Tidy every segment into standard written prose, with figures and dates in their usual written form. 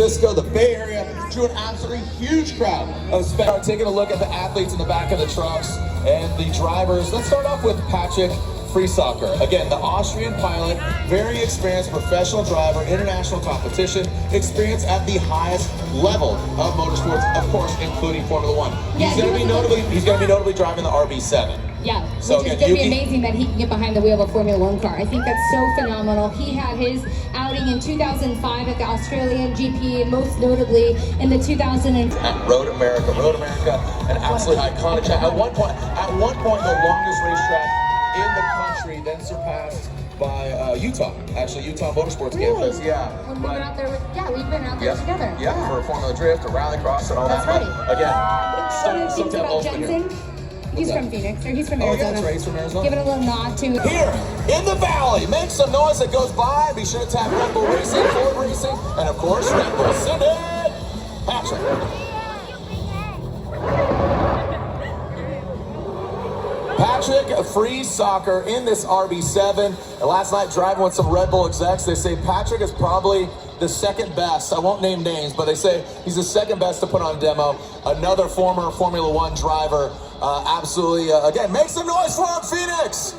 Francisco, the Bay Area, drew an absolutely huge crowd of spectators. Taking a look at the athletes in the back of the trucks and the drivers. Let's start off with Patrick Friesacher. Again, the Austrian pilot, very experienced professional driver, international competition, experience at the highest level of motorsports, of course, including Formula One. He's going to be notably driving the RB7. Yeah, so which is going to be amazing that he can get behind the wheel of a Formula One car. I think that's so phenomenal. He had his outing in 2005 at the Australian GP, most notably in the 2000 at Road America, an absolutely iconic track. At one point, the longest racetrack in the country, then surpassed by Utah. Actually, Utah Motorsports Campus. Yeah. When we were out there, we've been out there together. Yeah, for Formula Drift, a rallycross, and all that's that. Right. Again, some about Jensen. He's from Phoenix, or he's from Arizona. Oh, yeah, that's right, he's from Arizona. Give it a little nod to... Here, in the valley, make some noise that goes by. Be sure to tap Red Bull Racing, Ford Racing, and of course, Red Bull. Send it! Patrick. Patrick Friesacher in this RB7. And last night, driving with some Red Bull execs, they say Patrick is probably the second best. I won't name names, but they say he's the second best to put on a demo. Another former Formula One driver. Absolutely, again, make some noise for him, Phoenix!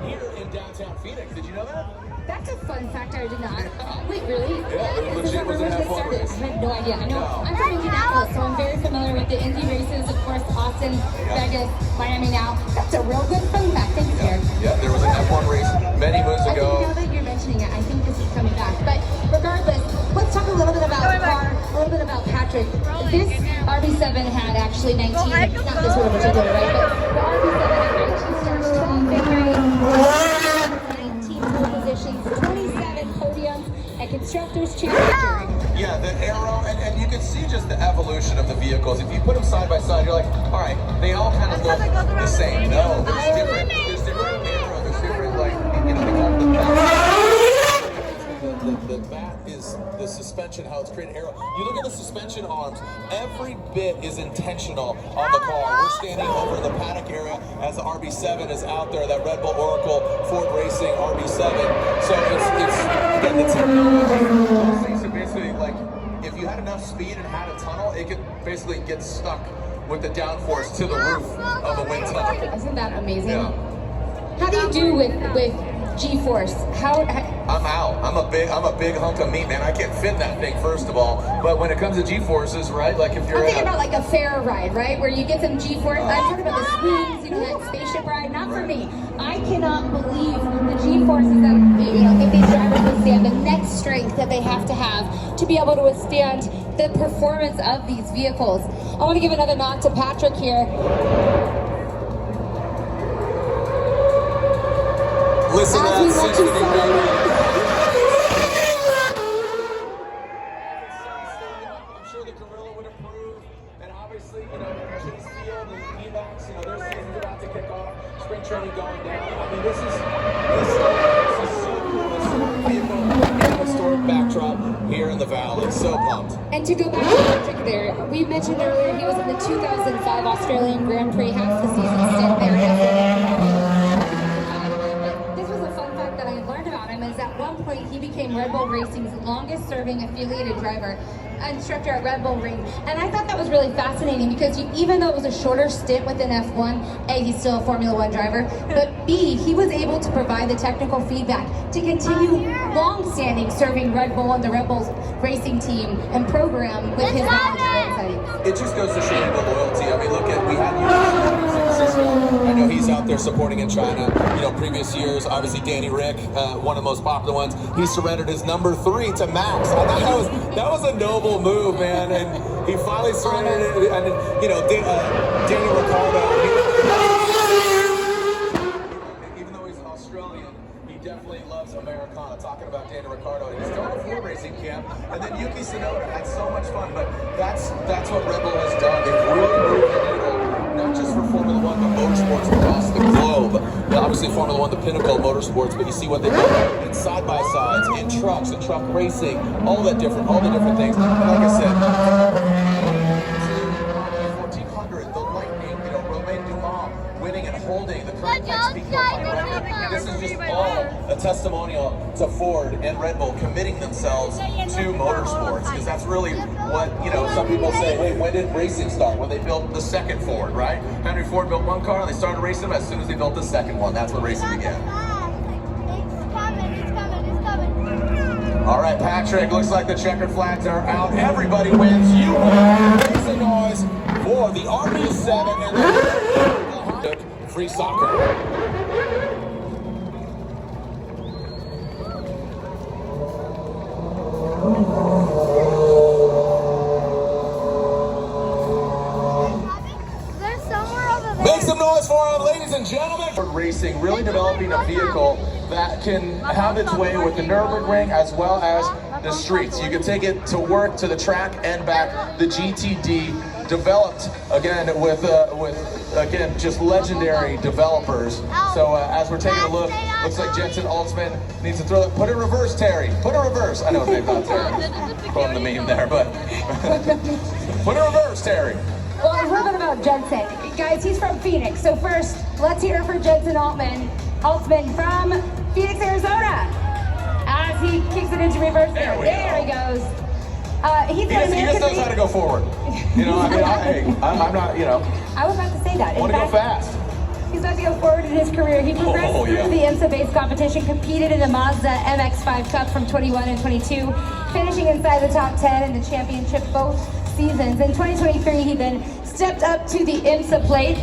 Here in downtown Phoenix, did you know that? That's a fun fact I did not. Wait, really? Yeah, legit was an F1 race. I had no idea. I know. I'm from Indianapolis, so I'm very familiar with the Indy races. Of course, Austin, Vegas, Miami now. That's a real good fun fact. Thank you, Pierre. Yeah, there was an F1 race many moons ago. Now that you're mentioning it, I think this is coming back. But regardless, let's talk a little bit about the car, a little bit about Patrick. This RB7 had actually 19, not this one in particular, right? But the RB7 had 19 starts, 12 victories, 19 pole positions, 27 podiums, and Constructors Championship. Yeah, the aero, and you can see just the evolution of the vehicles. If you put them side by side, you're like, all right, they all kind of look the same. No, there's different aero, there's different, like, you know, they call it the bat. The bat is the suspension, how it's created aero. You look at the suspension arms, every bit is intentional on the car. We're standing over in the paddock area as the RB7 is out there, that Red Bull Oracle Ford Racing RB7. So it's again, the technology. Those things are basically like, if you had enough speed and had a tunnel, it could basically get stuck with the downforce to the roof of a wind tunnel. Isn't that amazing? Yeah. How do you do with G-force? I'm out. I'm a big hunk of meat, man. I can't fit that thing, first of all. But when it comes to G-forces, right? Like if you're I'm thinking about like a fair ride, right? Where you get some G-force. I'm talking about the swings, you know, that spaceship ride. Not for me. I cannot believe the G-forces that, you know, if these drivers withstand, the neck strength that they have to be able to withstand the performance of these vehicles. I want to give another nod to Patrick here. Listen to that 60 degree. I'm sure the Gorilla would approve, and obviously, you know, Chase Field and Evax, you know, their season's about to kick off, spring training going down. I mean, this is so cool. This vehicle in a historic backdrop here in the Valley. So pumped. And to go back to Patrick there, we mentioned earlier he was in the 2005 Australian Grand Prix, half the season stint there. At one point, he became Red Bull Racing's longest-serving affiliated driver, instructor at Red Bull Ring. And I thought that was really fascinating because even though it was a shorter stint within F1, A, he's still a Formula One driver, but B, he was able to provide the technical feedback to continue long-standing serving Red Bull and the Red Bull Racing team and program with his knowledge and insight. It just goes to show you the loyalty. I mean, look at, we had you in San Francisco. I know he's out there supporting in China. You know, previous years, obviously Danny Rick, one of the most popular ones, he surrendered his number 3 to Max. I thought that was a noble move, man, and he finally surrendered it. And you know, Daniel Ricciardo, even though he's Australian, he definitely loves Americana. Talking about Daniel Ricciardo, he's still in a Ford Racing camp, and then Yuki Tsunoda had so much fun. But that's what Red Bull has done. They've really moved the needle, not just for Formula One, but motorsports across the globe. Now, obviously, Formula One, the pinnacle of motorsports, but you see what they do in side-by-sides, in trucks, in truck racing, all the different things. And like I said, 1400, the Lightning. testimonial to Ford and Red Bull committing themselves to motorsports, because that's really what, you know, some people say, hey, when did racing start? When they built the second Ford, right? Henry Ford built one car, and they started racing them as soon as they built the second one. That's when racing began. All right, Patrick, looks like the checkered flags are out. Everybody wins. You win. Make some noise for the RB7 and the free soccer. Make some noise for him, ladies and gentlemen. Racing, really developing a vehicle that can have its way with the Nürburgring as well as the streets. You can take it to work, to the track, and back. The GTD, developed again with again just legendary developers. So as we're taking a look, looks like Jensen Altzman needs to throw it. Put it in reverse, Terry. Put it in reverse. I know maybe not Terry. From the meme there, but put it in reverse, Terry. Well, a little bit about Jensen. Guys, he's from Phoenix. So first, let's hear it for Jensen Altzman from Phoenix, Arizona. As he kicks it into reverse. There he goes. He just knows how to go forward. You know, I mean, I'm not, you know. I was about to say that. I want to go fast. He's about to go forward in his career. He progressed through the IMSA-based competition, competed in the Mazda MX-5 Cup from 21 and 22, finishing inside the top 10 in the championship both seasons. In 2023, he then stepped up to the IMSA plate,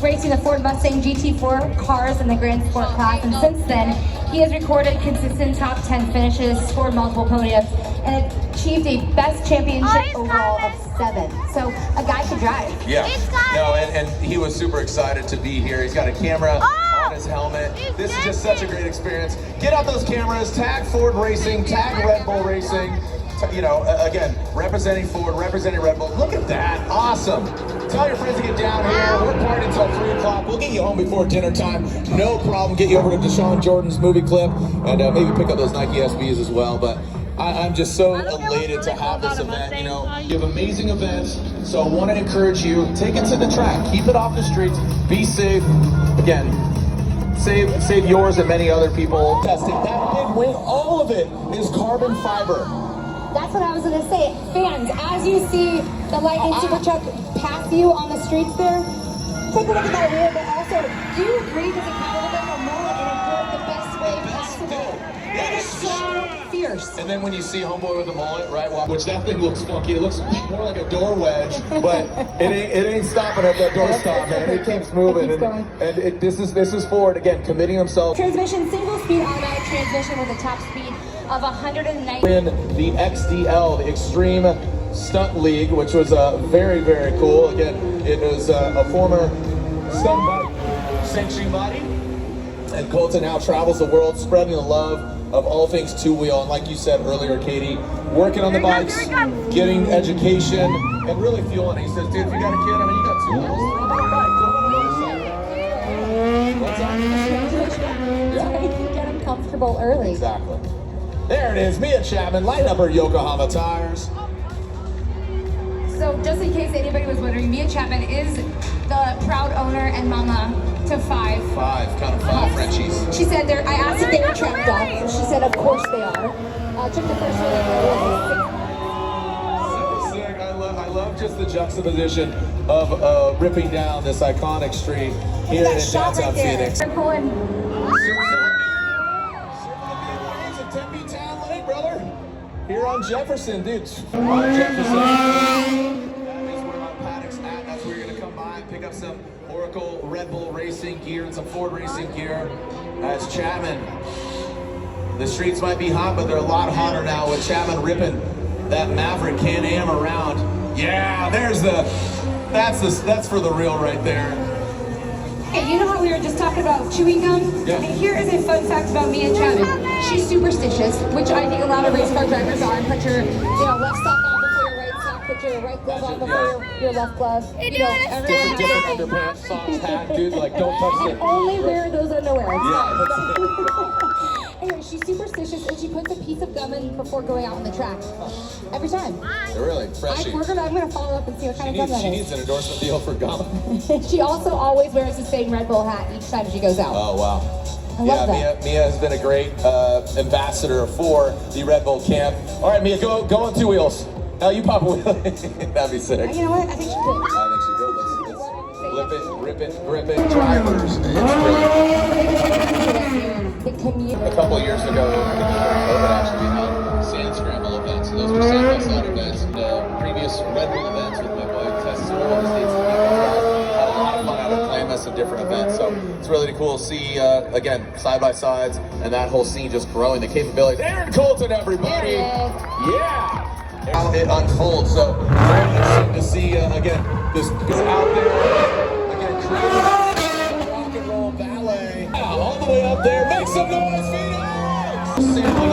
racing the Ford Mustang GT4 cars in the Grand Sport class, and since then, he has recorded consistent top 10 finishes, scored multiple podiums, and achieved a best championship overall of 7. So, a guy to drive. Yeah. No, and he was super excited to be here. He's got a camera on his helmet. This is just such a great experience. Get out those cameras, tag Ford Racing, tag Red Bull Racing. You know, again, representing Ford, representing Red Bull. Look at that. Awesome. Tell your friends to get down here. We're partying until 3 o'clock. We'll get you home before dinner time. No problem. Get you over to Deshaun Jordan's movie clip and maybe pick up those Nike SBs as well. But I'm just so elated to have this event. You know, you have amazing events. So I want to encourage you, take it to the track. Keep it off the streets. Be safe. Again, save yours and many other people. Testing that big wing, all of it is carbon fiber. That's what I was going to say. Fans, as you see the Lightning Super Truck pass you on the streets there, take a look at that wheel, but also, do you agree does it have a little bit of a mullet and it worked the best way possible? It is so fierce. And then when you see Homeboy with a mullet, right, which that thing looks funky, it looks more like a door wedge, but it ain't stopping at that door stop, man. It keeps moving, and this is Ford, again, committing themselves. Transmission, single-speed automatic transmission with a top speed of 190. Win the XDL, the Extreme Stunt League, which was very, very cool. Again, it was a former stunt body, Century Body, and Colton now travels the world spreading the love of all things two-wheel. And like you said earlier, Katie, working on the bikes, getting education, and really fueling it. He says, dude, if you got a kid, I mean, you got 2 wheels, throw them on a bike, throw them on a motorcycle. What's that? Get them comfortable early. Exactly. There it is, Mia Chapman, light up her Yokohama tires. So just in case anybody was wondering, Mia Chapman is the proud owner and mama to 5. 5, count 5 Frenchies. She said I asked if they were trapped up, and she said of course they are. Took the first one. So sick, I love just the juxtaposition of ripping down this iconic street here in downtown Phoenix. Here on Jefferson, dude. On Jefferson. That is where our paddock's at. That's where you're going to come by and pick up some Oracle Red Bull racing gear and some Ford racing gear. As Chapman. The streets might be hot, but they're a lot hotter now with Chapman ripping that Maverick Can-Am around. Yeah, that's for the real right there. Hey, you know how we were just talking about chewing gum? Yeah. Here is a fun fact about Mia Chapman. She's superstitious, which I think a lot of race car drivers are. Put your left sock on before your right sock. Put your right glove on before your left glove. Different underpants, socks, hat, dude. Like, don't touch it. Only wear those underwear. Yeah, that's it. Anyway, she's superstitious and she puts a piece of gum in before going out on the track. Every time. Really? Freshy. I'm gonna follow up and see what kind of gum that is. She needs an endorsement deal for gum. She also always wears the same Red Bull hat each time she goes out. Oh, wow. I love that. Mia has been a great ambassador for the Red Bull camp. All right, Mia, go on two wheels. Now you pop a wheel. That'd be sick. You know what? I think she could. I think she could. Let's flip it, rip it, grip it. Drivers. A couple years ago, COVID actually, we had sand scramble events. So those were side-by-side events. Previous Red Bull events with my boy Tess all the states that we had a lot of fun out of playing us in different events. So it's really cool to see, again, side-by-sides and that whole scene just growing, the capabilities. Aaron Colton, everybody! Yeah! How it unfolds. So very interesting to see, again, this is out there, again, creating rock and roll ballet. All the way up there, make some noise, Phoenix! Sampling